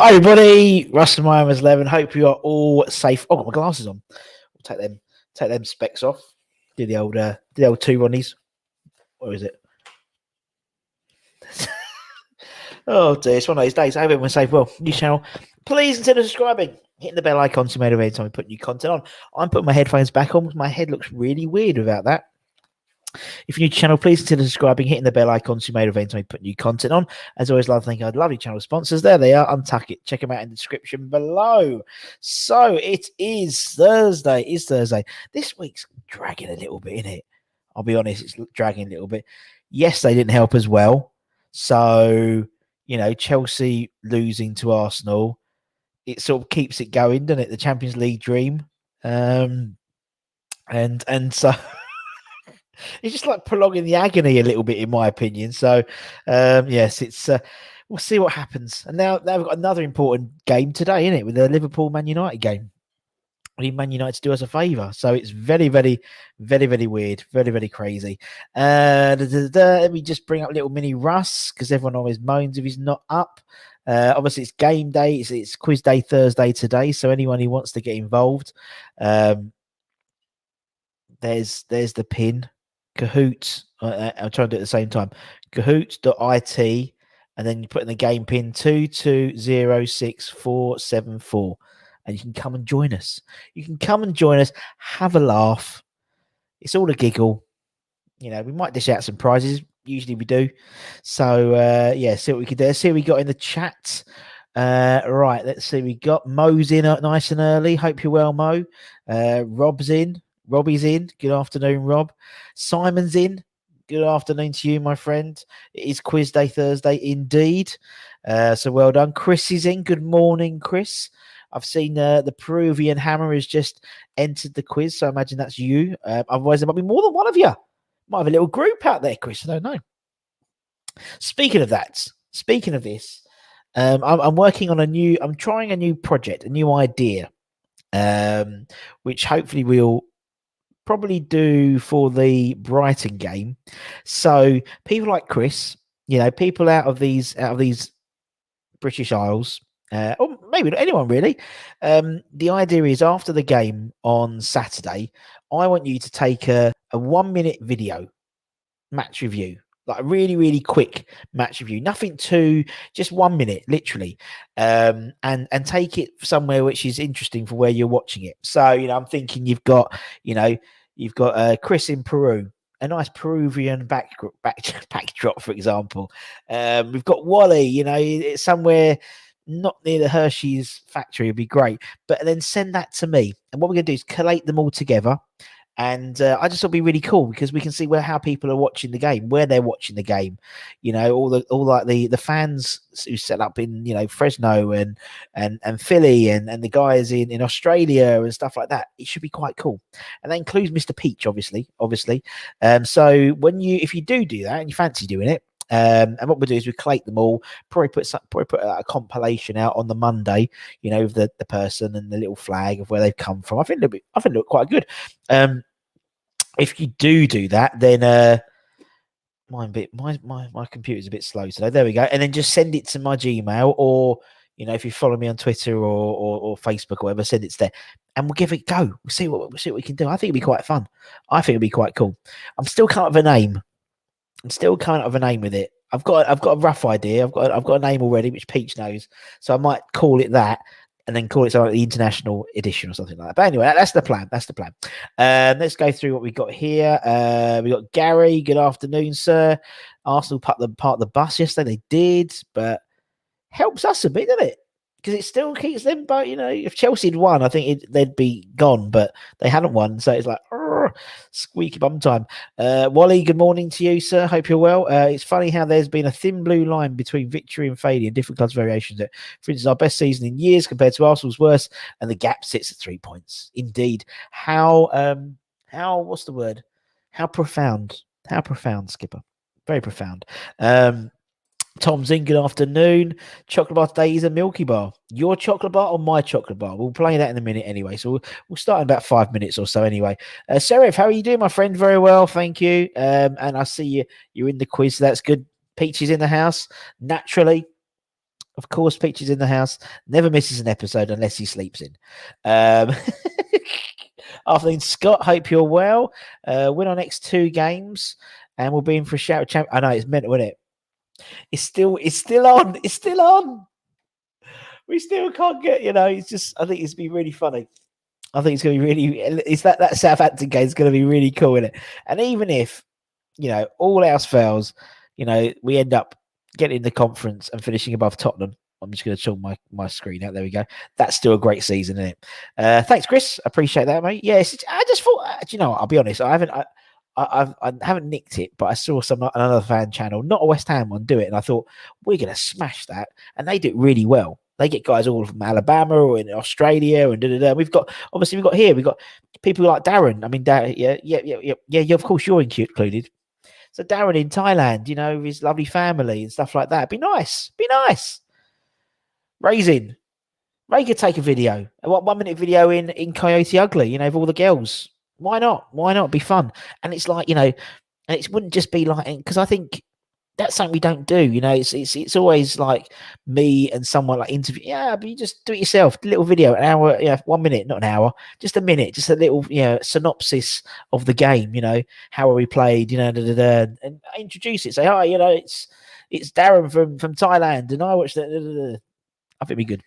Hi everybody, Russell Myers 11. Hope you are all safe. Oh, got my glasses on. We'll take them specs off. Do the old two Ronnies. Where is it? Oh dear, it's one of those days. I hope everyone's safe. Well, new channel. Please consider subscribing. Hitting the bell icon to be made aware every time we put new content on. I'm putting my headphones back on. My head looks really weird without that. If you're new to the channel, please consider subscribing, hitting the bell icon to be made aware every time we put new content on. As always, love to thank our lovely channel sponsors. There they are. Untuck It. Check them out in the description below. So it is Thursday. It's Thursday. This week's dragging a little bit, isn't it? I'll be honest, it's dragging a little bit. Yes, they didn't help as well. So, you know, Chelsea losing to Arsenal, it sort of keeps it going, doesn't it? The Champions League dream. And so it's just like prolonging the agony a little bit, in my opinion. So, yes, it's we'll see what happens. And now they've got another important game today, isn't it? With the Liverpool Man United game. We need Man United to do us a favour. So it's very, very, very, very weird. Very, very crazy. Let me just bring up little mini Russ, because everyone always moans if he's not up. Obviously, it's game day. It's quiz day Thursday today. So anyone who wants to get involved, there's the pin. Cahoots. I'll try and do it at the same time. Cahoots.it, and then you put in the game pin 22064474. And you can come and join us. You can come and join us, have a laugh. It's all a giggle. You know, we might dish out some prizes. Usually we do. So, yeah, see what we can do. Let's see what we got in the chat. Right, let's see. We got Mo's in nice and early. Hope you're well, Mo. Rob's in. Robbie's in. Good afternoon, Rob. Simon's in. Good afternoon to you, my friend. It is quiz day Thursday indeed. So well done. Chris is in. Good morning, Chris. I've seen the Peruvian Hammer has just entered the quiz, so I imagine that's you. Otherwise, there might be more than one of you. Might have a little group out there, Chris. I don't know. Speaking of this, I'm working on I'm trying a new project, a new idea, which hopefully we'll probably do for the Brighton game. So people like Chris, you know, people out of these British Isles, or maybe not anyone really. The idea is after the game on Saturday, I want you to take a 1-minute video match review, like a really, really quick match review, nothing too, just 1 minute, literally, and take it somewhere which is interesting for where you're watching it. So, you know, I'm thinking you've got Chris in Peru. A nice Peruvian backdrop, for example. We've got Wally, you know, it's somewhere not near the Hershey's factory. Would be great. But then send that to me. And what we're going to do is collate them all together. And I just thought it'd be really cool because we can see how people are watching the game, where they're watching the game. You know, all the fans who set up in, you know, Fresno and Philly and the guys in Australia and stuff like that. It should be quite cool. And that includes Mr. Peach, obviously. So if you do that and you fancy doing it, and what we'll do is we collate them all, probably put a compilation out on the Monday, you know, of the person and the little flag of where they've come from. I think it'll look quite good. If you do that, then my computer's a bit slow today. There we go. And then just send it to my Gmail, or, you know, if you follow me on Twitter or Facebook or whatever, send it there. And we'll give it a go. We'll see what we can do. I think it'll be quite fun. I think it'll be quite cool. I'm still coming up with a name. With it. I've got a rough idea. I've got a name already, which Peach knows. So I might call it that, and then call it something like the International Edition or something like that. But anyway, that's the plan. Let's go through what we got here. We got Gary. Good afternoon, sir. Arsenal part the bus yesterday. They did, but helps us a bit, doesn't it? Because it still keeps them. But, you know, if Chelsea had won, I think they'd be gone. But they hadn't won, so it's like squeaky bum time. Wally, good morning to you, sir. Hope you're well. It's funny how there's been a thin blue line between victory and failure in different clubs' variations. For instance, our best season in years compared to Arsenal's worst, and the gap sits at 3 points. Indeed. How what's the word? How profound, Skipper. Very profound. Tom's in. Good afternoon. Chocolate bar today is a Milky Bar. Your chocolate bar or my chocolate bar? We'll play that in a minute anyway. So we'll start in about 5 minutes or so anyway. Serif, how are you doing, my friend? Very well, thank you. And I see you're in the quiz. So that's good. Peach is in the house, naturally. Of course, Peaches in the house never misses an episode unless he sleeps in. Um, Afternoon, Scott. Hope you're well. Win our next 2 games, and we'll be in for a shout champ. I know it's mental, isn't it? It's still on. It's still on. We still can't get. It's just. I think it's been really funny. I think it's going to be really. It's that Southampton game is going to be really cool, isn't it? And even if all else fails, we end up getting in the conference and finishing above Tottenham. I'm just going to chill my screen out. There we go. That's still a great season, isn't it? Thanks, Chris. Appreciate that, mate. Yes, I just thought. What? I'll be honest. I haven't nicked it, but I saw another fan channel, not a West Ham one, do it, and I thought we're going to smash that, and they do it really well. They get guys all from Alabama or in Australia and da. We've got people like Darren. I mean, yeah. Of course, you're included. So Darren in Thailand, with his lovely family and stuff like that. Be nice. Ray could take a video, a 1 minute video in Coyote Ugly, of all the girls. Why not? Be fun. And it's like, and it wouldn't just be like, because I think that's something we don't do. It's always like me and someone like interview. Yeah, but you just do it yourself. A little video, an hour, 1 minute, not an hour, just a minute, just a little, synopsis of the game. How are we played? And introduce it. Say, hi, it's Darren from Thailand, and I watched that. I think it'd be good.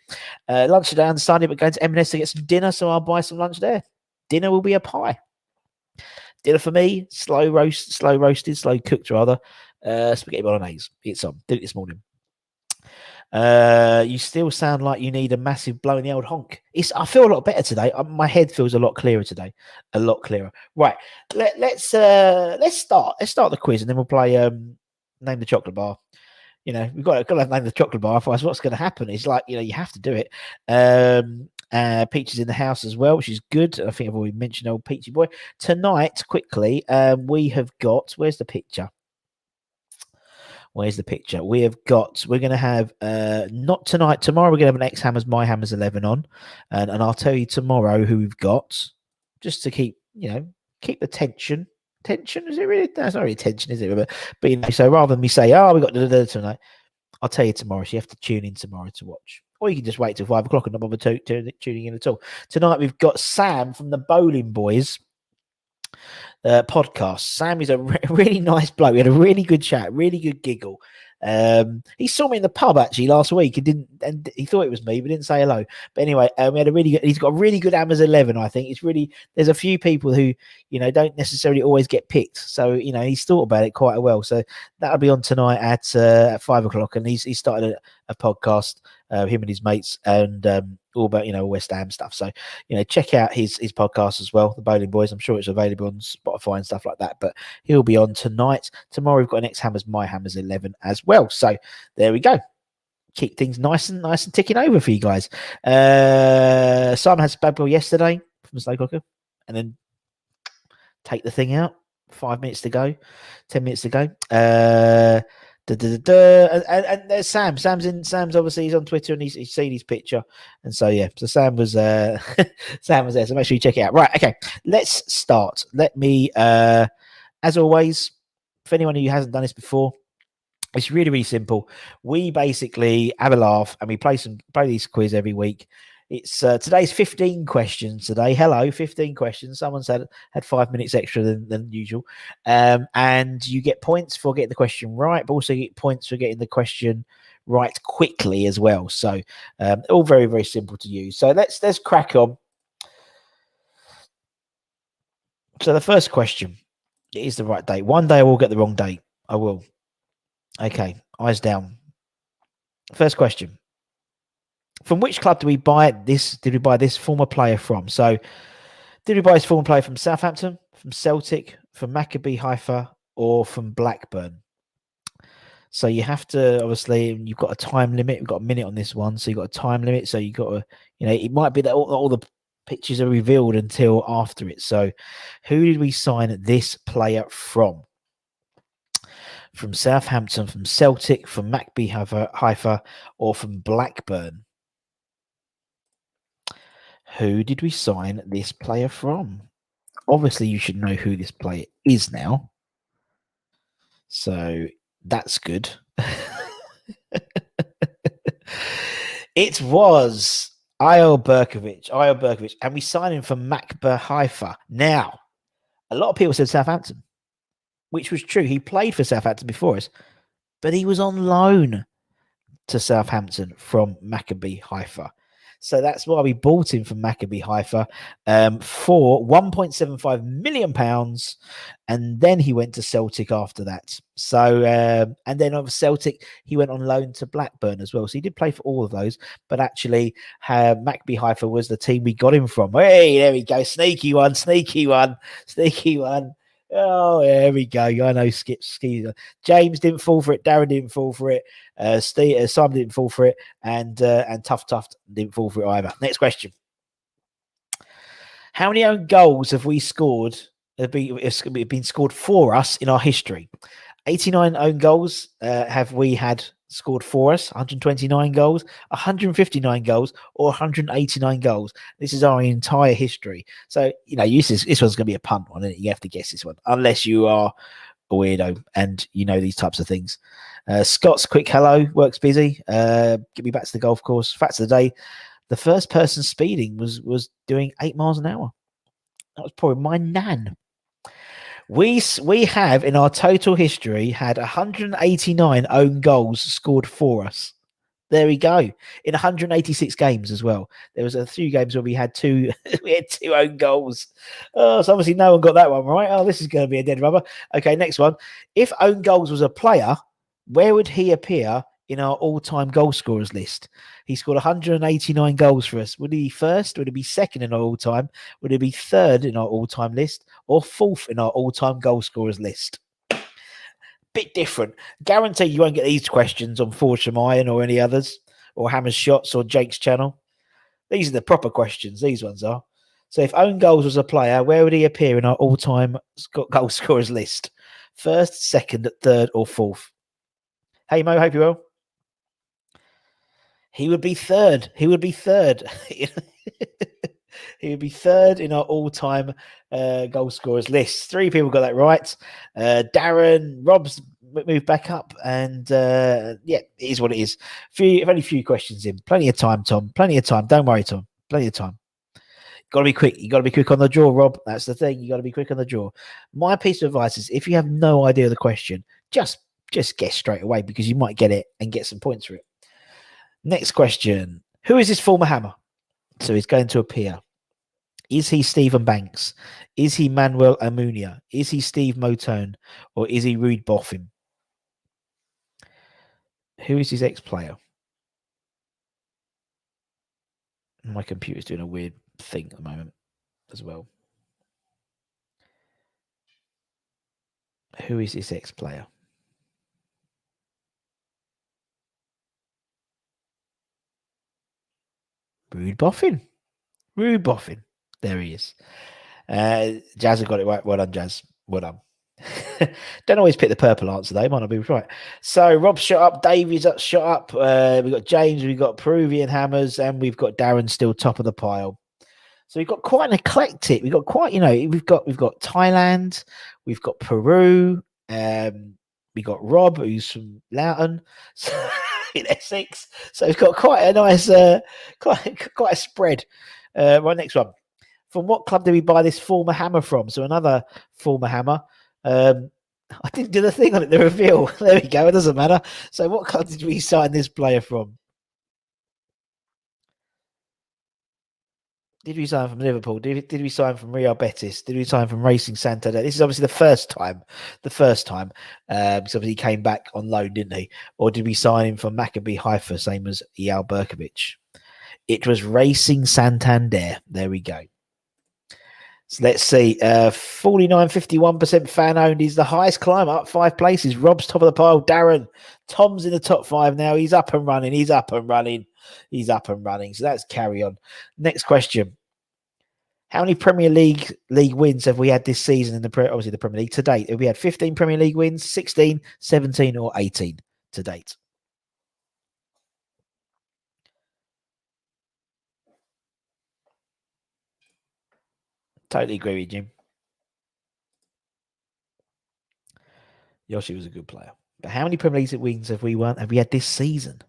Lunch today on Sunday, but going to M&S to get some dinner, so I'll buy some lunch there. Dinner will be a pie. Dinner for me, slow cooked rather. Spaghetti bolognese. It's on. Did it this morning. You still sound like you need a massive blow in the old honk. I feel a lot better today. My head feels a lot clearer today. A lot clearer. Right. Let's start. Let's start the quiz, and then we'll play Name the Chocolate Bar. We've got to name the chocolate bar. Otherwise, what's going to happen is like, you have to do it. Peach is in the house as well, which is good. I think I've already mentioned old Peachy boy. Tonight, quickly, we have got. Where's the picture? We're going to have not tonight. Tomorrow we're going to have an X Hammers My Hammers 11 on, and I'll tell you tomorrow who we've got, just to keep the tension. Tension, is it really? That's not really tension, is it? But so rather than me say, we got tonight, I'll tell you tomorrow. So you have to tune in tomorrow to watch, or you can just wait till 5 o'clock and not bother tuning in at all. Tonight we've got Sam from the Bowling Boys podcast. Sam is a really nice bloke. We had a really good chat, really good giggle. He saw me in the pub actually last week and he thought it was me, but didn't say hello. But anyway, we had he's got a really good Hammers 11. I think there's a few people who, don't necessarily always get picked. So, he's thought about it quite well. So that'll be on tonight at 5 o'clock. And he started a podcast, him and his mates, and all about West Ham stuff. So check out his podcast as well, the Bowling Boys. I'm sure it's available on Spotify and stuff like that. But he'll be on tonight. Tomorrow we've got an X Hammers My Hammers 11 as well. So there we go. Keep things nice and ticking over for you guys. Simon had bad goal yesterday from the Slow Cooker, and then take the thing out. 5 minutes to go, 10 minutes to go. And there's Sam. Sam's obviously he's on Twitter and he's seen his picture, and so yeah. So Sam was there. So make sure you check it out. Right, okay. Let's start. Let me, as always, for anyone who hasn't done this before, it's really, really simple. We basically have a laugh and we play these quiz every week. It's today's 15 questions today. Hello, 15 questions. Someone's had 5 minutes extra than usual. And you get points for getting the question right, but also you get points for getting the question right quickly as well. So all very, very simple to use. So let's crack on. So the first question, it is the right date. One day I will get the wrong date. I will. Okay, eyes down. First question. From which club did we buy this former player from? So did we buy this former player from Southampton, from Celtic, from Maccabi Haifa, or from Blackburn? So you have to, obviously, you've got a time limit. We've got a minute on this one. So you've got a time limit. So you've got to, it might be that all the pictures are revealed until after it. So who did we sign this player from? From Southampton, from Celtic, from Maccabi Haifa, or from Blackburn? Who did we sign this player from? Obviously, you should know who this player is now. So that's good. It was Ayo Berkovic, and we signed him from Maccabi Haifa. Now, a lot of people said Southampton, which was true. He played for Southampton before us, but he was on loan to Southampton from Maccabi Haifa. So that's why we bought him from Maccabi Haifa for £1.75 million. And then he went to Celtic after that. So, and then of Celtic, he went on loan to Blackburn as well. So he did play for all of those. But actually, Maccabi Haifa was the team we got him from. Hey, there we go. Sneaky one. Oh, there we go. I know Ski. James didn't fall for it. Darren didn't fall for it. Simon didn't fall for it, and Tough didn't fall for it either. Next question: how many own goals have we scored? Have been scored for us in our history? 89 own goals have we had scored for us. 129 goals, 159 goals, or 189 goals. This is our entire history. So this one's going to be a punt one, isn't it? You have to guess this one, unless you are a weirdo and you know these types of things. Scott's quick hello, work's busy. Get me back to the golf course. Facts of the day: the first person speeding was doing 8 miles an hour. That was probably my nan. We have in our total history had 189 own goals scored for us. There we go. In 186 games as well. There was a few games where we had two own goals. Oh, so obviously no one got that one right. Oh, this is going to be a dead rubber. Okay, next one. If own goals was a player, where would he appear in our all-time goal scorers list? He scored 189 goals for us. Would he be first? Would he be second in our all-time? Would he be third in our all-time list? Or fourth in our all-time goal scorers list? Bit different. Guarantee you won't get these questions on Forge from Iron or any others, or Hammer's Shots or Jake's channel. These are the proper questions. These ones are. So if own goals was a player, where would he appear in our all-time goal scorers list? First, second, third, or fourth? Hey, Mo, hope you're well. He would be third. He would be third. He would be third in our all-time goal scorers list. 3 people got that right. Darren, Rob's moved back up, and yeah, it is what it is. Only a few questions in. Plenty of time, Tom. Plenty of time. Don't worry, Tom. Plenty of time. Got to be quick. You got to be quick on the draw, Rob. That's the thing. You got to be quick on the draw. My piece of advice is, if you have no idea of the question, just guess straight away, because you might get it and get some points for it. Next question: who is this former Hammer? So he's going to appear. Is he Stephen Banks? Is he Manuel Amunia? Is he Steve Motone? Or is he Rude Boffin? Who is his ex-player? My computer's doing a weird thing at the moment as well. Who is his ex-player? Rude Boffin. Rude Boffin. There he is. Jazz have got it right. Well done, Jazz. Well done. Don't always pick the purple answer, though. Might not be right. So Rob's shot up. Davey's shot up. We've got James. We've got Peruvian Hammers. And we've got Darren still top of the pile. So we've got quite an eclectic. We've got quite, we've got Thailand. We've got Peru. We got Rob, who's from Loughton. So, in Essex. So we've got quite a nice, quite a spread. Right, next one. From what club did we buy this former Hammer from? So another former Hammer. I didn't do the thing on it, the reveal. There we go. It doesn't matter. So what club did we sign this player from? Did we sign from Liverpool? Did we sign from Real Betis? Did we sign from Racing Santander? This is obviously the first time. Because obviously he came back on loan, didn't he? Or did we sign him from Maccabi Haifa, same as Eyal Berkovic? It was Racing Santander. There we go. So let's see. 49.51% fan owned is the highest climb, up 5 places. Rob's top of the pile. Darren, Tom's in the top 5 now. He's up and running. So that's carry on. Next question. How many Premier League wins have we had this season in the Premier League to date? Have we had 15 Premier League wins, 16, 17, or 18 to date? Totally agree with you. Yoshi was a good player. But how many Premier League wins have we won? Have we had this season?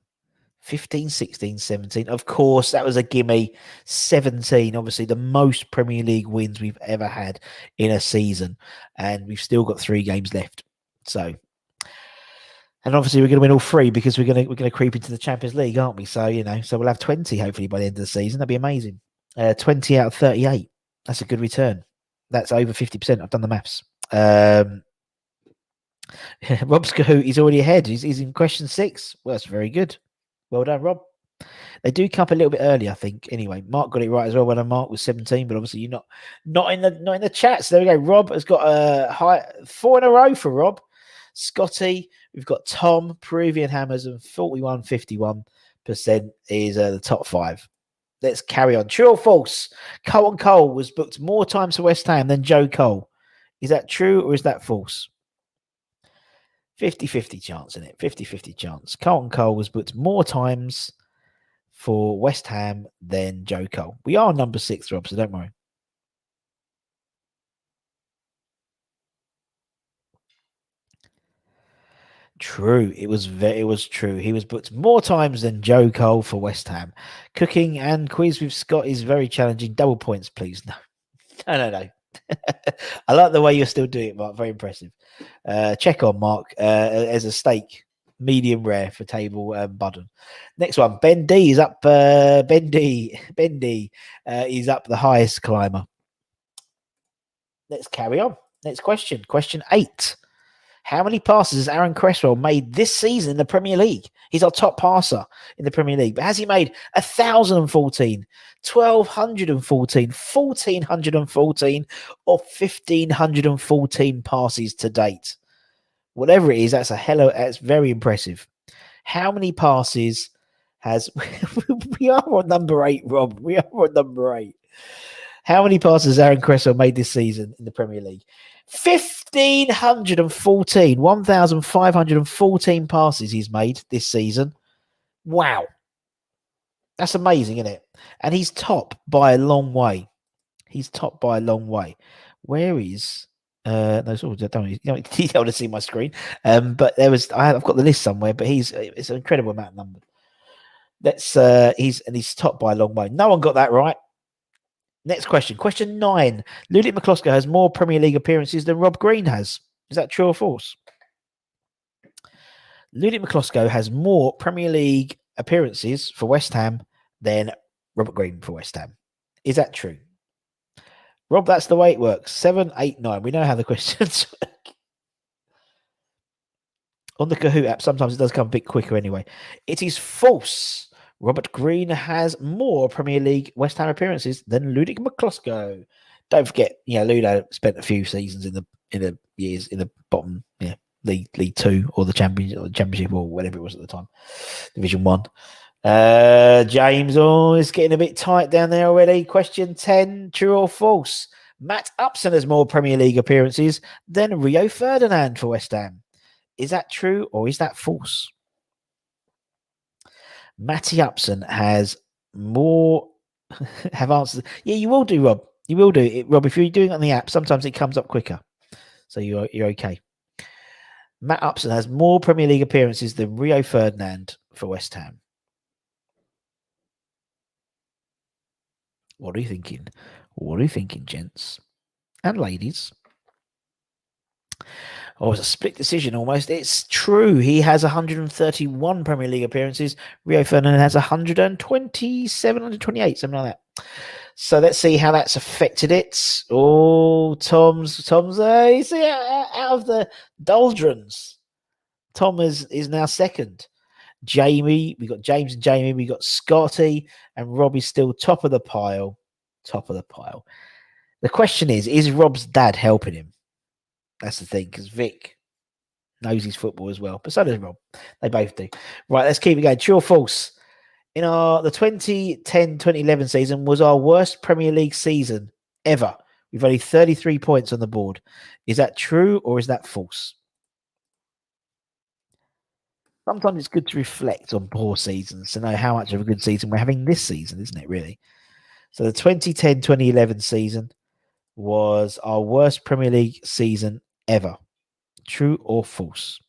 15, 16, 17. Of course, that was a gimme. 17, obviously the most Premier League wins we've ever had in a season. And we've still got 3 games left. So, and obviously we're going to win all 3 because we're going to creep into the Champions League, aren't we? So, so we'll have 20 hopefully by the end of the season. That'd be amazing. 20 out of 38. That's a good return. That's over 50%. I've done the maths. Rob Scahoot, he's already ahead. He's in question 6. Well, that's very good. Well done, Rob. They do come up a little bit early, I think. Anyway, Mark got it right as well when Mark was 17, but obviously you're not in the chat. So there we go. Rob has got a high 4 in a row for Rob. Scotty, we've got Tom, Peruvian Hammers, and 51% is the top 5. Let's carry on. True or false? Cole was booked more times for West Ham than Joe Cole. Is that true or is that false? 50-50 chance in it. 50-50 chance. Cole was booked more times for West Ham than Joe Cole. We are number 6, Rob, so don't worry. True. It was true. He was booked more times than Joe Cole for West Ham. Cooking and quiz with Scott is very challenging. Double points, please. No. I like the way you're still doing it, Mark. Very impressive. Check on Mark as a steak, medium rare for table Budden. Next one, Ben D is up. Ben D is up the highest climber. Let's carry on. Next question. Question 8. How many passes has Aaron Cresswell made this season in the Premier League? He's our top passer in the Premier League. But has he made 1,014, 1,214, 1,414, or 1,514 passes to date? Whatever it is, that's very impressive. How many passes has... we are on number 8, Rob. We are on number 8. How many passes has Aaron Cresswell made this season in the Premier League? 1,514 passes he's made this season. Wow. That's amazing, isn't it? And he's top by a long way. Where is... no, you don't want to see my screen. But I've got the list somewhere, but it's an incredible amount of numbers. He's top by a long way. No one got that right. Next question. Question 9. Ludek Miklosko has more Premier League appearances than Rob Green has. Is that true or false? Ludek Miklosko has more Premier League appearances for West Ham than Robert Green for West Ham. Is that true? Rob, that's the way it works. 7, 8, 9. We know how the questions work. On the Kahoot app, sometimes it does come a bit quicker anyway. It is false. Robert Green has more Premier League West Ham appearances than Ludek Miklosko. Don't forget, Ludo spent a few seasons in the years in the bottom, League 2 or the Championship or whatever it was at the time, Division 1. James, it's getting a bit tight down there already. Question 10, true or false? Matt Upson has more Premier League appearances than Rio Ferdinand for West Ham. Is that true or is that false? Matty Upson has more have answers. Yeah, you will do, Rob. You will do it, Rob. If you're doing it on the app, sometimes it comes up quicker. So you're okay. Matt Upson has more Premier League appearances than Rio Ferdinand for West Ham. What are you thinking? What are you thinking, gents and ladies? Oh, it's a split decision almost. It's true. He has 131 Premier League appearances. Rio Ferdinand has 127, 128, something like that. So let's see how that's affected it. Oh, Tom's he's out of the doldrums. Tom is now second. Jamie, we got James and Jamie, we got Scotty, and Rob is still top of the pile. The question is Rob's dad helping him? That's the thing, because Vic knows his football as well, but so does Rob. They both do. Right, let's keep it going. True or false? The 2010-2011 season was our worst Premier League season ever. We've only 33 points on the board. Is that true or is that false? Sometimes it's good to reflect on poor seasons to know how much of a good season we're having this season, isn't it, really? So the 2010-2011 season was our worst Premier League season ever. True or false?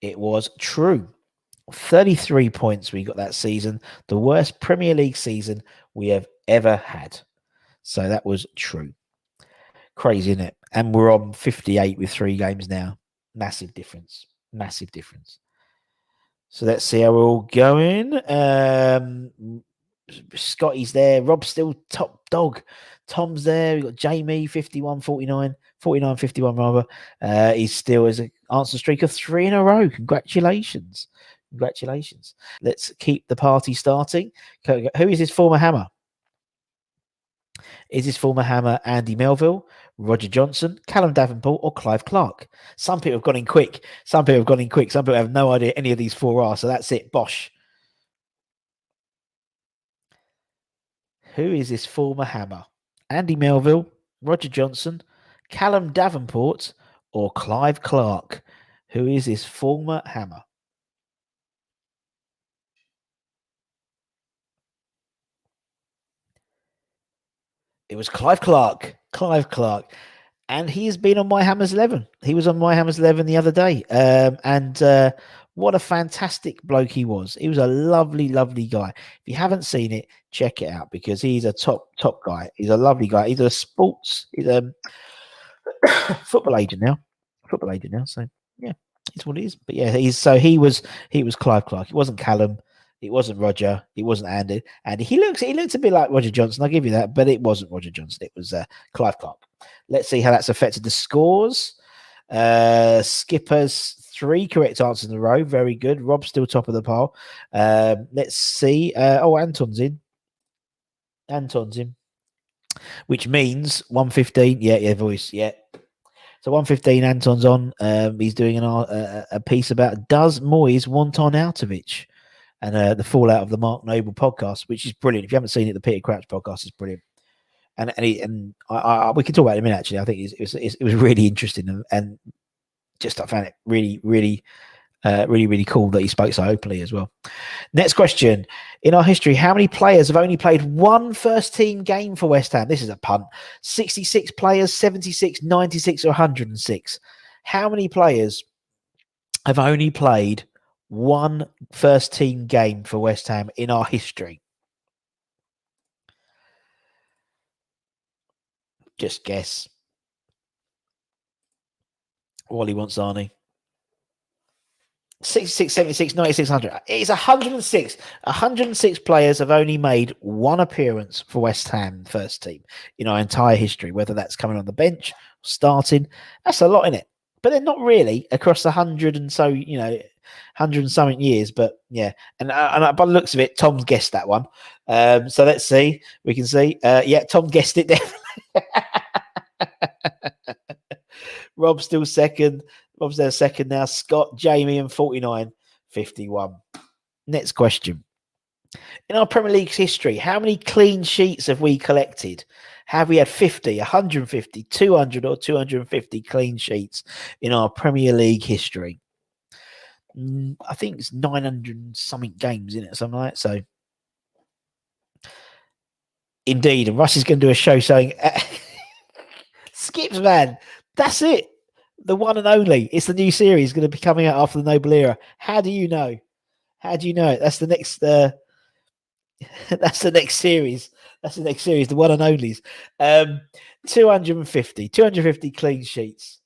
It was true. 33 points we got that season. The worst Premier League season we have ever had. So that was true. Crazy, isn't it? And we're on 58 with 3 games now. Massive difference. Massive difference. So let's see how we're all going. Scotty's there. Rob's still top dog. Tom's there. We've got Jamie, 51, 49, 49, 51 rather. He's still as an answer streak of 3 in a row. Congratulations. Congratulations. Let's keep the party starting. Who is his former hammer? Is his former hammer Andy Melville, Roger Johnson, Callum Davenport, or Clive Clark? Some people have gone in quick. Some people have no idea any of these 4 are. So that's it. Bosh. Who is his former hammer? Andy Melville, Roger Johnson, Callum Davenport, or Clive Clark? Who is his former hammer? It was Clive Clark. Clive Clark. And he has been on my Hammers 11. He was on my Hammers 11 the other day. What a fantastic bloke he was. He was a lovely, lovely guy. If you haven't seen it, check it out because he's a top guy. He's a lovely guy. He's a football agent now. So yeah, it's what it is. But yeah, he was Clive Clark. It wasn't Callum. It wasn't Roger. It wasn't Andy. Andy. He looks a bit like Roger Johnson. I'll give you that, but it wasn't Roger Johnson. It was Clive Clark. Let's see how that's affected the scores. Skipper's 3 correct answers in a row. Very good. Rob's still top of the pile. Let's see. Anton's in. Which means 115. Yeah, voice. Yeah. So 115, Anton's on. He's doing a piece about does Moyes want Arnautovic and the fallout of the Mark Noble podcast, which is brilliant. If you haven't seen it, the Peter Crouch podcast is brilliant. And we can talk about it in a minute. Actually, I think it was really interesting and just I found it really, really, really cool that he spoke so openly as well. Next question: in our history, how many players have only played one first team game for West Ham? This is a punt. 66 players, 76, 96, or 106. How many players have only played one first team game for West Ham in our history? Just guess. Wally wants Arnie. 66, 76, 96, 100. It's 106. 106 players have only made one appearance for West Ham first team in our entire history, whether that's coming on the bench, starting. That's a lot in it. But they're not really across 100 and so, 100 and something years. But yeah, and by the looks of it, Tom's guessed that one. So let's see. We can see. Yeah, Tom guessed it definitely. Rob's still second. Rob's there second now. Scott, Jamie, and 49, 51. Next question. In our Premier League's history, how many clean sheets have we collected? Have we had 50, 150, 200, or 250 clean sheets in our Premier League history? I think it's 900 something games in it, something like that. So, indeed, and Russ is going to do a show saying, Skips, man, that's it. The one and only. It's the new series going to be coming out after the Noble Era. How do you know? How do you know it? That's the next. That's the next series. That's the next series. The one and onlys. 250 clean sheets.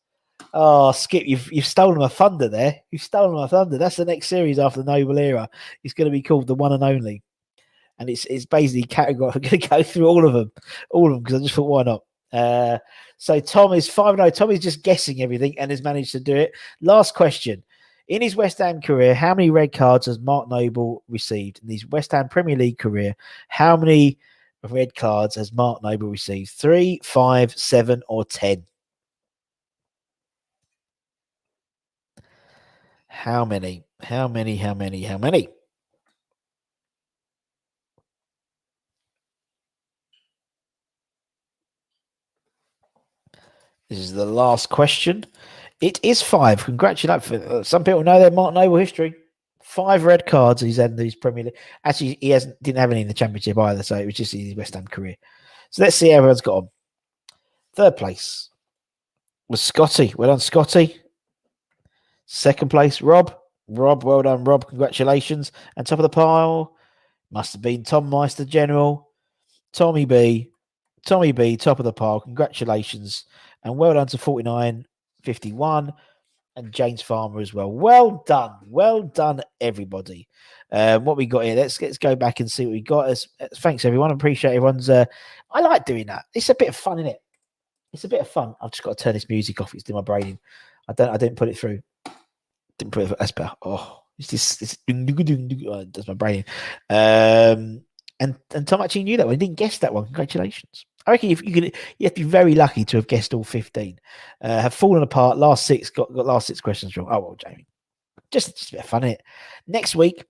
Oh, Skip, you've stolen my thunder there. You've stolen my thunder. That's the next series after the Noble Era. It's going to be called the one and only, and it's basically category. I'm going to go through all of them because I just thought, why not? So Tom is 5-0. Tom is just guessing everything and has managed to do it. Last question. In his West Ham career, how many red cards has Mark Noble received? In his West Ham Premier League career, how many red cards has Mark Noble received? 3, 5, 7, or 10? How many? How many? How many? How many? This is the last question. It is 5. Congratulations. Some people know their Mark Noble history. 5 red cards he's had in these Premier League. Actually, he didn't have any in the Championship either, so it was just in his West Ham career. So let's see how everyone's got on. Third place was Scotty. Well done, Scotty. Second place, Rob. Rob, well done, Rob. Congratulations. And top of the pile must have been Tom Meister General, Tommy B, top of the pile. Congratulations. And well done to 4951 and James Farmer as well. Well done, everybody. What we got here? Let's go back and see what we got. Thanks, everyone. I appreciate everyone's. I like doing that. It's a bit of fun, isn't it? It's a bit of fun. I've just got to turn this music off. It's doing my brain in. I didn't put it through. Didn't put it. That's better. Oh, it's this. That's my brain in. And Tom actually knew that one. He didn't guess that one. Congratulations. I reckon you have to be very lucky to have guessed all 15. Have fallen apart. Last six got last 6 questions wrong. Oh well, Jamie. Just a bit of fun, it. Next week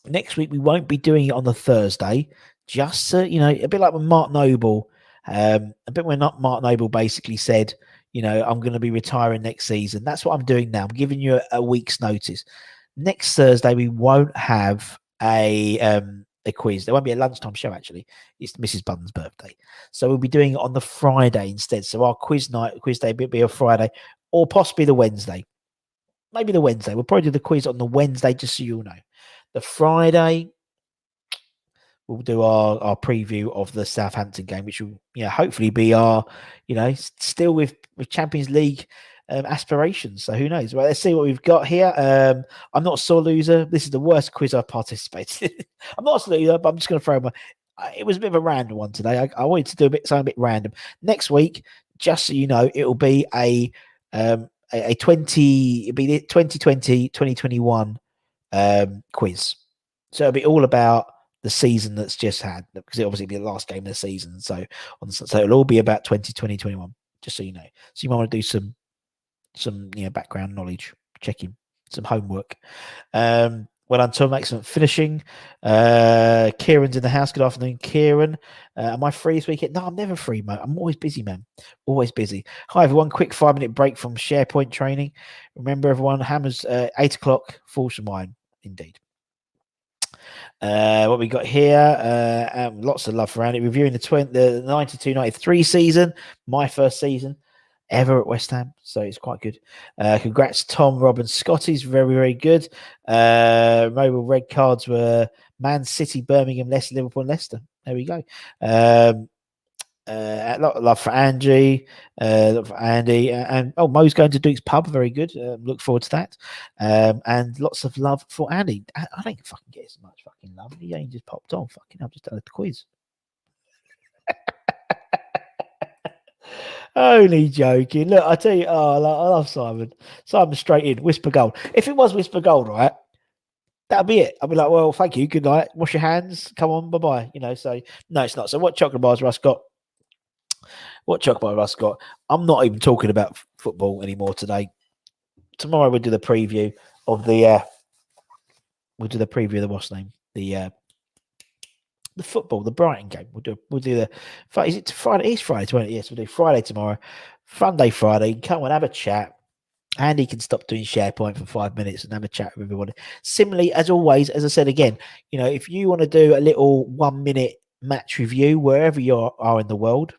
we won't be doing it on the Thursday. Just a bit like when Mark Noble, Mark Noble basically said, I'm going to be retiring next season. That's what I'm doing now. I'm giving you a week's notice. Next Thursday we won't have a quiz. There won't be a lunchtime show, actually. It's Mrs. Bun's birthday. So we'll be doing it on the Friday instead. So our quiz day will be a Friday or possibly the Wednesday. Maybe the Wednesday. We'll probably do the quiz on the Wednesday, just so you'll know. The Friday, we'll do our preview of the Southampton game, which will hopefully be our, still with Champions League aspirations. So who knows? Well, let's see what we've got here. I'm not a sore loser. This is the worst quiz I've participated in. I'm not a sore loser, but I'm just going to throw it was a bit of a random one today. I wanted to do something a bit random. Next week, just so you know, it'll be a 2020-2021 quiz. So it'll be all about the season that's just had, because it'll obviously be the last game of the season. So it'll all be about 2020-21, just so you know. So you might want to do some background knowledge checking, some homework. Well done, Tom. Excellent finishing. Kieran's in the house. Good afternoon, Kieran. Am I free this weekend? No, I'm never free, mate. I'm always busy, man. Always busy. Hi, everyone. Quick 5-minute break from SharePoint training. Remember, everyone, Hammers 8 o'clock, Fulsham Wine, indeed. What we got here, lots of love for Andy. Reviewing the 92-93 season, my first season ever at West Ham, so it's quite good. Congrats, Tom, Rob, and Scotty's very, very good. Mobile red cards were Man City, Birmingham, Leicester, Liverpool, and Leicester. There we go. A lot of love for Angie, and Mo's going to Duke's pub. Very good. Look forward to that. And lots of love for Andy. I don't fucking get as much fucking love. He ain't just popped on. I've just done the quiz. Only joking. Look, I tell you, I love Simon. Simon straight in, whisper gold. If it was whisper gold, right, that'd be it. I'd be like, well, thank you, good night, wash your hands, come on, bye-bye. So no, it's not. So what chocolate bars Russ got? I'm not even talking about football anymore today. Tomorrow we'll do the preview of the what's name? The football, the Brighton game. We'll do the. Is it Friday? It's Friday, 20th. Yes, we'll do Friday tomorrow. Funday Friday. Come and have a chat. Andy can stop doing SharePoint for 5 minutes and have a chat with everybody. Similarly, as always, as I said again, if you want to do a little 1 minute match review wherever you are in the world,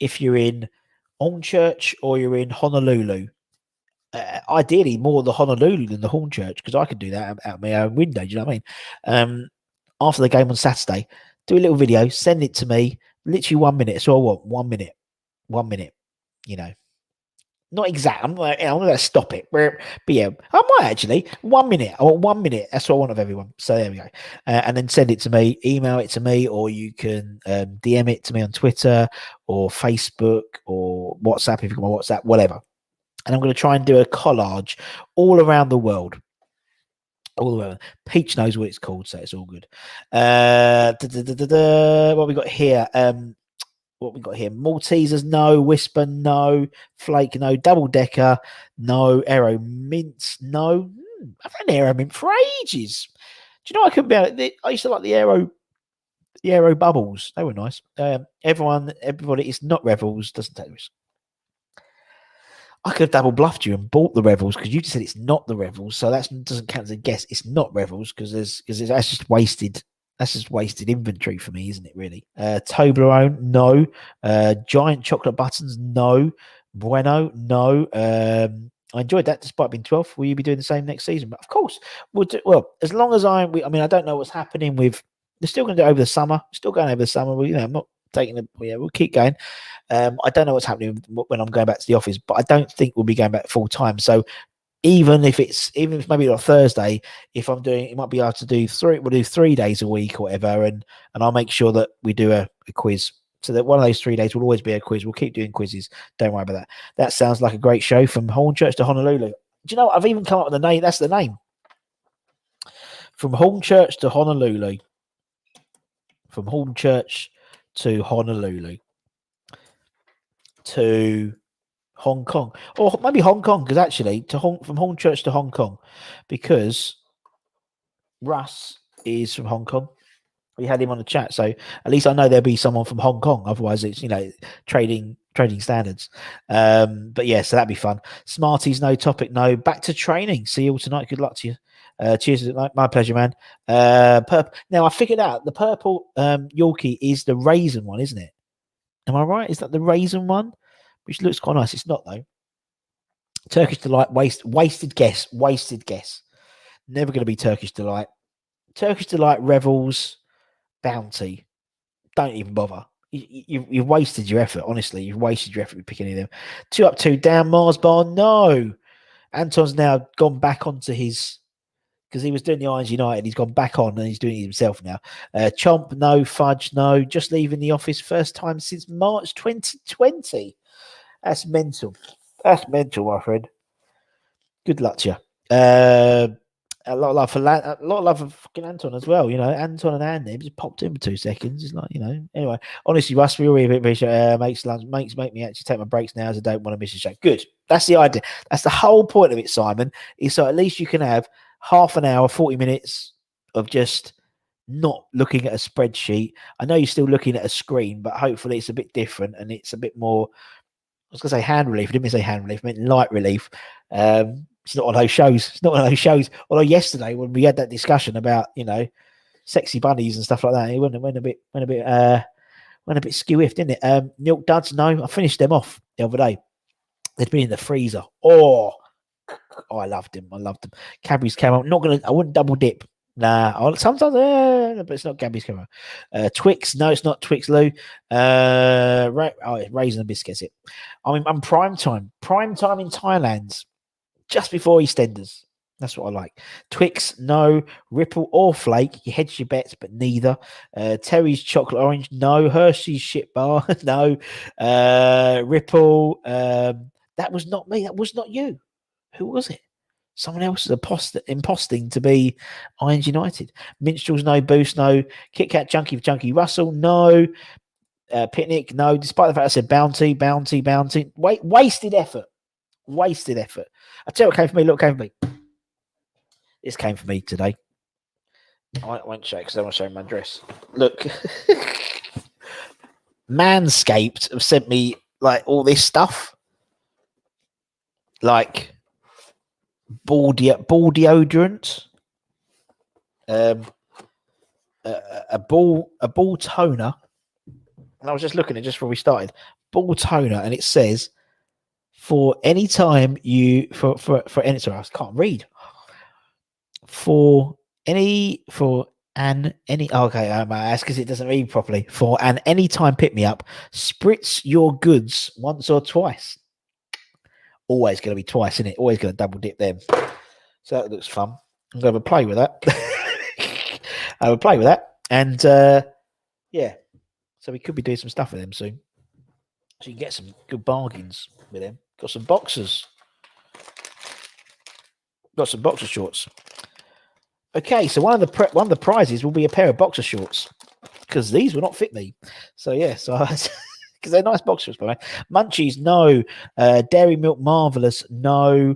if you're in Hornchurch or you're in Honolulu, ideally more the Honolulu than the Hornchurch, because I could do that out my own window. Do you know what I mean? After the game on Saturday, do a little video, send it to me, literally 1 minute. So I want 1 minute, not exact. I'm going to stop it. But yeah, I might actually 1 minute. I want 1 minute. That's what I want of everyone. So there we go. And then send it to me, email it to me, or you can DM it to me on Twitter or Facebook or WhatsApp if you've got my WhatsApp, whatever. And I'm going to try and do a collage all around the world. All the way. Peach knows what it's called, so it's all good. What we got here? Maltesers, no. Whisper, no. Flake, no. Double Decker, no. Aero Mints, no. I've had Aero Mint for ages. Do you know I couldn't be able to, I used to like the Aero Bubbles. They were nice. Everybody, it's not Revels. Doesn't take risk. I could have double bluffed you and bought the Revels because you just said it's not the Revels, so that doesn't count as a guess. It's not Revels because that's just wasted. That's just wasted inventory for me, isn't it? Really. Toblerone, no. Giant chocolate buttons, no. Bueno, no. I enjoyed that despite being 12th. Will you be doing the same next season? But of course, we'll do, well, as long as I mean, I don't know what's happening with, they're still going to do it over the summer, still going over the summer. I'm not taking it, we'll keep going. I don't know what's happening when I'm going back to the office, but I don't think we'll be going back full time. So even if maybe on Thursday, if I'm doing, it might be able to do we'll do 3 days a week or whatever, and I'll make sure that we do a quiz. So that one of those 3 days will always be a quiz. We'll keep doing quizzes. Don't worry about that. That sounds like a great show. From Hornchurch to Honolulu. Do you know what? I've even come up with the name. That's the name. From Hornchurch to Honolulu. From Hornchurch to Honolulu. To Hong Kong. Or maybe Hong Kong, because actually, from Hornchurch to Hong Kong. Because Russ is from Hong Kong. We had him on the chat, so at least I know there'll be someone from Hong Kong. Otherwise, it's trading standards. But yeah, so that'd be fun. Smarties, no topic, no. Back to training. See you all tonight. Good luck to you. Cheers, my pleasure, man. Purple. Now I figured out the purple Yorkie is the raisin one, isn't it? Am I right? Is that the raisin one? Which looks quite nice. It's not though. Turkish Delight. Wasted guess. Never going to be Turkish Delight. Turkish Delight Revels. Bounty, don't even bother. You've wasted your effort. Honestly, you've wasted your effort with picking any of them. 2 up, 2 down. Mars bar, no. Anton's now gone back onto his, because he was doing the Irons United. He's gone back on and he's doing it himself now. Chomp, no. Fudge, no. Just leaving the office, first time since March 2020. That's mental. That's mental, my friend. Good luck to you. A lot of love for fucking Anton as well. Anton and Andy just popped in for 2 seconds. It's like, anyway, honestly, Russ, we really appreciate makes me actually take my breaks now as I don't want to miss a show. Good. That's the idea. That's the whole point of it, Simon, is so at least you can have half an hour, 40 minutes of just not looking at a spreadsheet. I know you're still looking at a screen, but hopefully it's a bit different and it's a bit more, I was going to say hand relief. I didn't mean to say hand relief. I meant light relief. It's not one of those shows. Although yesterday when we had that discussion about sexy bunnies and stuff like that, it went a bit skew-iffed, didn't it? Milk Duds, no, I finished them off the other day. They'd been in the freezer. Oh, I loved them. Cadbury's Caramel. I wouldn't double dip. Nah, sometimes, but it's not Cadbury's Caramel. Twix, no, it's not Twix, Lou. Raisin and Biscuits. I'm prime time in Thailand. Just before EastEnders. That's what I like. Twix, no. Ripple or Flake. You hedge your bets, but neither. Terry's Chocolate Orange, no. Hershey's Shit Bar, no. Ripple. That was not me. That was not you. Who was it? Someone else is imposting to be Irons United. Minstrels, no. Boost, no. Kit Kat Junkie Russell, no. Picnic, no. Despite the fact I said bounty. Wasted effort. I tell you what came for me. Look, came for me. This came for me today. I won't show because I want to show my dress. Look, Manscaped have sent me like all this stuff, like ball deodorant, a ball toner, and I was just looking at it just before we started. Ball toner, and it says, for any time you for any, sorry, I can't read. Okay, that's because it doesn't read properly. For an anytime pick me up, spritz your goods once or twice. Always going to be twice, isn't it? Always going to double dip them. So that looks fun. I'm going to have a play with that. And yeah, so we could be doing some stuff with them soon. So you can get some good bargains with them. Got some boxers. Got some boxer shorts. Okay, so one of the prizes will be a pair of boxer shorts because these will not fit me. So yeah, because they're nice boxer shorts, by the way. Munchies, no. Dairy Milk, marvelous, no.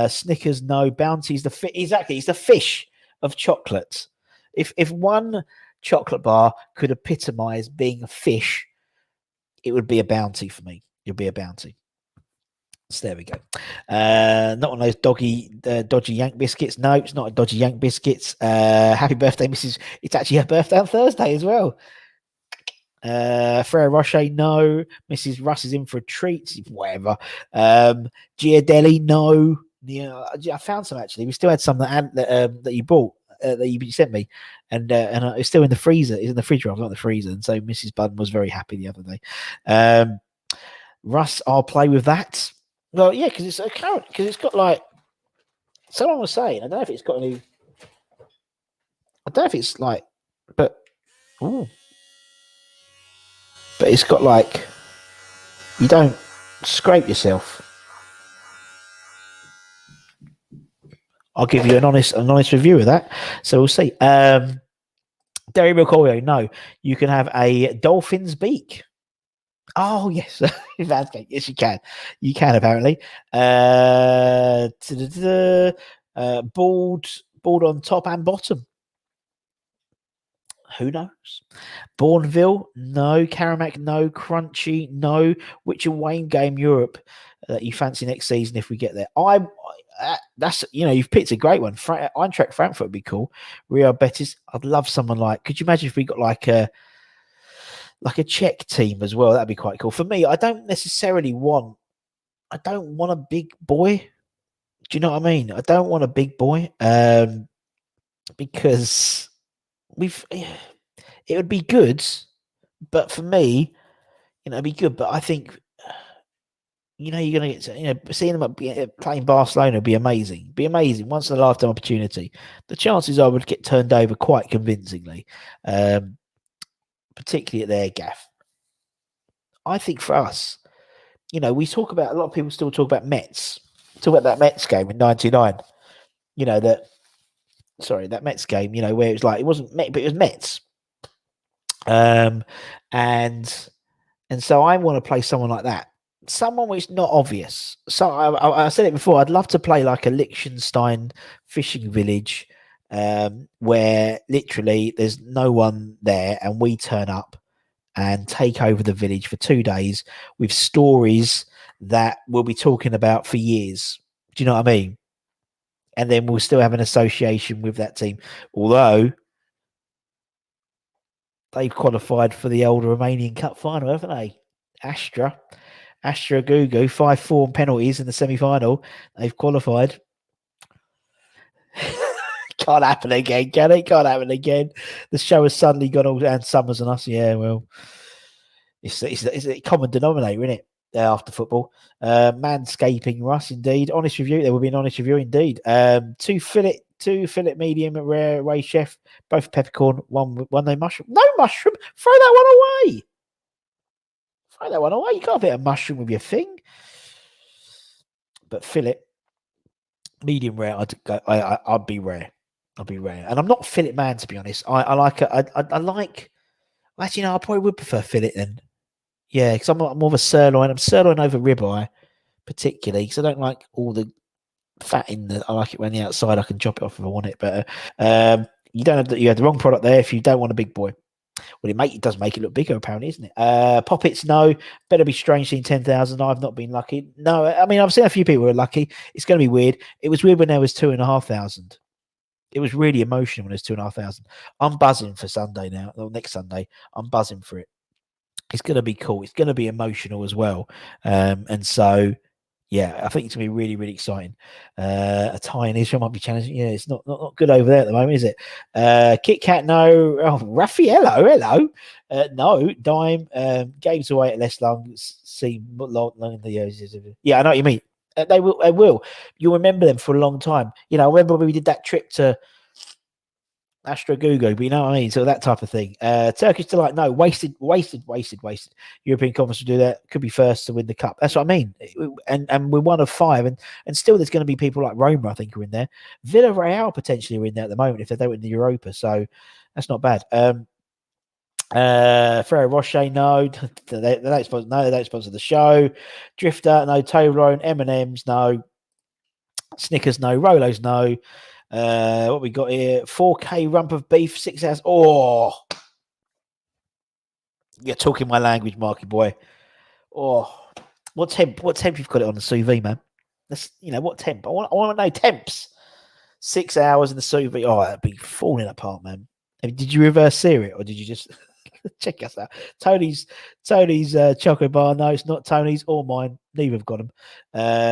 Snickers, no. Bounty's exactly. It's the fish of chocolates. If one chocolate bar could epitomize being a fish, it would be a Bounty for me. It would be a Bounty. So there we go. Not one of those dodgy Yank biscuits. No, it's not a dodgy Yank biscuits. Happy birthday, Mrs. It's actually her birthday on Thursday as well. Ferrero Rocher, no. Mrs. Russ is in for a treat, whatever. Giardelli, no. Yeah, I found some actually. We still had some that you bought. That you sent me, and it's still in the freezer. It's in the fridge, not the freezer. And so Mrs. Budden was very happy the other day. Russ, I'll play with that. Well, yeah, because it's a carrot. Because it's got like someone was saying. I don't know if it's got any. I don't know if it's like, but it's got like you don't scrape yourself. I'll give you an honest review of that. So we'll see. Dairy Milk Oreo, no. You can have a dolphin's beak. Oh, yes. Yes, you can. You can, apparently. Bald on top and bottom. Who knows? Bourneville, no. Caramac, no. Crunchy, no. Which Wayne game Europe that you fancy next season if we get there? That's you've picked a great one. Eintracht Frankfurt would be cool. Real Betis, I'd love someone like. Could you imagine if we got like a Czech team as well? That'd be quite cool. For me, I don't want a big boy. Do you know what I mean? I don't want a big boy because it would be good, but for me, it'd be good. But I think you're going to get seeing them playing Barcelona would be amazing. Be amazing, once in a lifetime opportunity. The chances I would get turned over quite convincingly, particularly at their gaff. I think for us, we talk about, a lot of people still talk about Mets. Talk about that Mets game in '99. That Mets game. Where it was like it wasn't Mets, but it was Mets. And so I want to play someone like that. Someone which is not obvious. So I said it before. I'd love to play like a Liechtenstein fishing village, where literally there's no one there, and we turn up and take over the village for 2 days with stories that we'll be talking about for years. Do you know what I mean? And then we'll still have an association with that team, although they've qualified for the old Romanian Cup final, haven't they? Astra Gugu, 5-4 penalties in the semi-final. They've qualified. Can't happen again, can it? Can't happen again. The show has suddenly gone all down Summers and us. Yeah, well, it's a common denominator, isn't it? After football. Manscaping, Russ, indeed. Honest review. There will be an honest review, indeed. Two fillet medium rare away chef, both peppercorn, one no mushroom. No mushroom. Throw that one away. You can't fit a mushroom with your thing. But fillet, medium rare. I'd be rare. And I'm not a fillet man, to be honest. I like. Actually, no, I probably would prefer fillet then. Yeah, because I'm more of a sirloin. I'm sirloin over ribeye, particularly because I don't like all the fat in the. I like it when the outside. I can chop it off if I want it. But you have the wrong product there if you don't want a big boy. Well, it does make it look bigger, apparently, isn't it? Poppets, no. Better be strange seeing 10,000. I've not been lucky. No, I mean, I've seen a few people who are lucky. It's going to be weird. It was weird when there was 2,500. It was really emotional when there's 2,500. I'm buzzing for Sunday now. Well, next Sunday, I'm buzzing for it. It's going to be cool. It's going to be emotional as well. And so, yeah, I think it's going to be really, really exciting. A tie in Israel might be challenging. Yeah, it's not good over there at the moment, is it? Kit Kat, no. Oh, Raffaello, hello. No. Dime. Games away at less long. Seem long in the years. Yeah, I know what you mean. They will. You'll remember them for a long time. I remember when we did that trip to Astra Gugu, but you know what I mean? So that type of thing. Turkish Delight, no. Wasted. European Conference will do that. Could be first to win the cup. That's what I mean. And we're one of 5. And still there's going to be people like Roma, I think, are in there. Villarreal potentially are in there at the moment if they don't win the Europa. So that's not bad. Ferrero Rocher, no. They don't sponsor the show. Drifter, no. Toblerone, M&M's, no. Snickers, no. Rolos, no. What we got here? 4K rump of beef, 6 hours. Oh, you're talking my language, Marky boy. Oh, what temp you've got it on the sous vide, man? That's what temp? I want to know temps. 6 hours in the sous vide. Oh, that'd be falling apart, man. Did you reverse sear it, or did you just? Check us out. Tony's chocolate bar. No, it's not Tony's or mine. Neither have got them.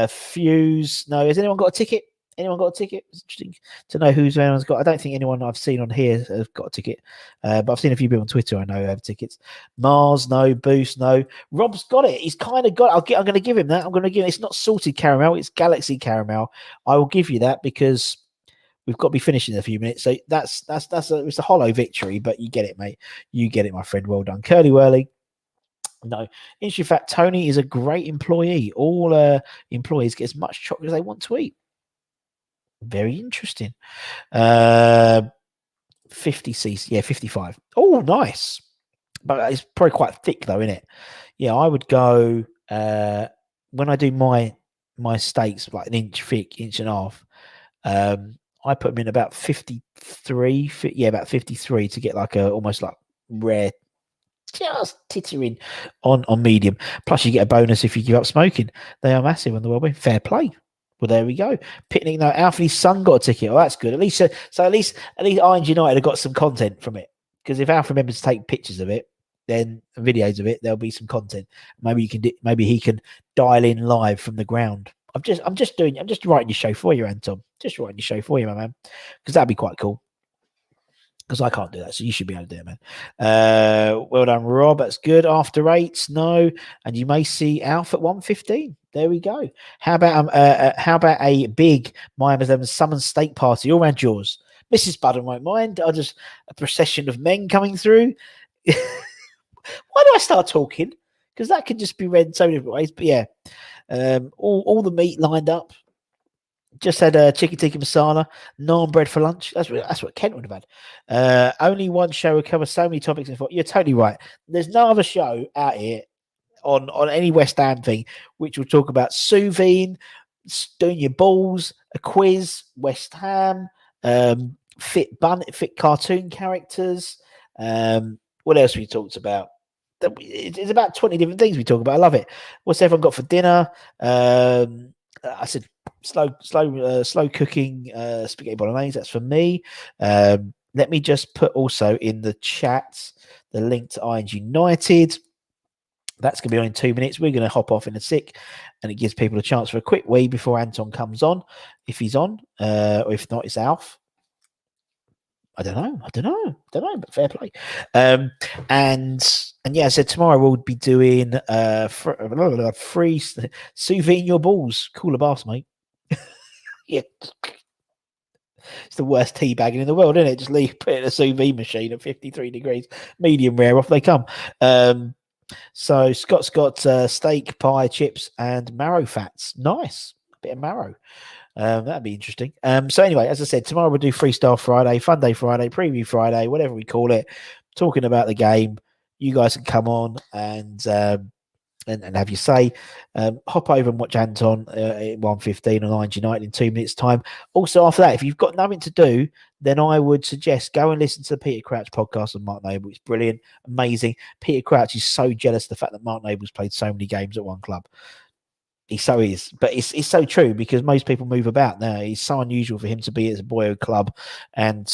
Fuse. No, has anyone got a ticket? Anyone got a ticket? It's interesting to know who's anyone's got. I don't think anyone I've seen on here has got a ticket, but I've seen a few people on Twitter I know who have tickets. Mars, no. Boost, no. Rob's got it. He's kind of got it. I'm going to give him that. I'm going to give. It's not salted caramel. It's galaxy caramel. I will give you that because we've got to be finishing in a few minutes. So it's a hollow victory, but you get it, mate. You get it, my friend. Well done, Curly Whirly. No, in fact, Tony is a great employee. All employees get as much chocolate as they want to eat. Very interesting. 50cc, yeah, 55. Oh, nice. But it's probably quite thick though, isn't it? Yeah, I would go when I do my steaks like an inch thick, inch and a half. I put them in about 53. Yeah, about 53 to get like a almost like rare, just tittering on medium. Plus, you get a bonus if you give up smoking. They are massive on the well-being. Fair play. Well, there we go. Picnic night. Alfie's son got a ticket. Oh, that's good. At least at least Iron United have got some content from it. Because if Alf remembers to take pictures of it, then videos of it, there'll be some content. Maybe he can dial in live from the ground. I'm just writing your show for you, Anton. Just writing your show for you, my man. Because that'd be quite cool. Because I can't do that, so you should be able to do it, man. Well done, Rob. That's good. After 8, no, and you may see Alf at 1:15. There we go. How about a big Miami's 11 summon steak party all around yours? Mrs. Budden won't mind. A procession of men coming through. Why do I start talking? Because that could just be read in so many different ways. But yeah, all the meat lined up. Just had a chicken tikka masala, naan bread for lunch. That's what Kent would have had. Only one show would cover so many topics. You're totally right. There's no other show out here on any West Ham thing which will talk about sous vide, doing your balls, a quiz, West Ham, fit cartoon characters. What else we talked about? It's about 20 different things we talk about. I love it. What's everyone got for dinner? I said slow cooking spaghetti bolognese. That's for me. Let me just put also in the chat the link to Iron United. That's going to be on in 2 minutes. We're going to hop off in a sec, and it gives people a chance for a quick wee before Anton comes on, if he's on, or if not, it's Alf. I don't know, but fair play. And yeah, I said tomorrow we'll be doing free sous vide your balls. Cooler bass, mate. Yeah. It's the worst tea bagging in the world, isn't it? Just put it in a sous vide machine at 53 degrees, medium rare, off they come. So Scott's got steak, pie, chips, and marrow fats. Nice. A bit of marrow. That'd be interesting. So anyway, as I said, tomorrow we'll do Freestyle Friday, Fun Day Friday, Preview Friday, whatever we call it, talking about the game. You guys can come on and have your say. Hop over and watch Anton at 1:15 on Iron United in 2 minutes' time. Also, after that, if you've got nothing to do, then I would suggest go and listen to the Peter Crouch podcast on Mark Noble. It's brilliant, amazing. Peter Crouch is so jealous of the fact that Mark Noble's played so many games at one club. He so is, but it's so true because most people move about now. It's so unusual for him to be at a boyhood club, and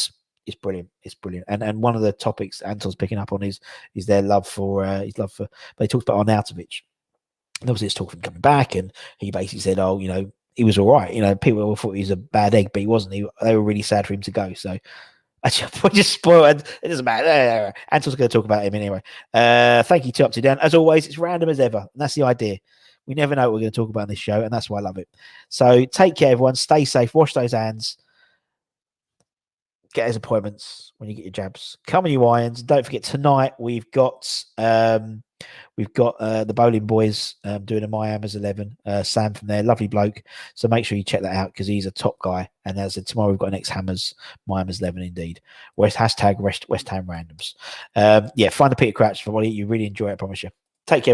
it's brilliant. It's brilliant. And one of the topics Anton's picking up on is their love for But they talked about Arnautovic. And obviously it's talking coming back, and he basically said, "Oh, he was all right. People thought he was a bad egg, but he wasn't. They were really sad for him to go." So I just spoiled. It doesn't matter. Anton's going to talk about him anyway. Thank you to Up to Down. As always, it's random as ever, and that's the idea. We never know what we're going to talk about in this show, and that's why I love it. So take care, everyone. Stay safe. Wash those hands. Get those appointments when you get your jabs. Come on, you irons. Don't forget, tonight we've got the Bowling Boys doing a My Hammers 11. Sam from there, lovely bloke. So make sure you check that out because he's a top guy. And as I said, tomorrow we've got an ex-Hammers, My Hammers 11 indeed. West Ham Randoms. Find the Peter Crouch for what you really enjoy it, I promise you. Take care.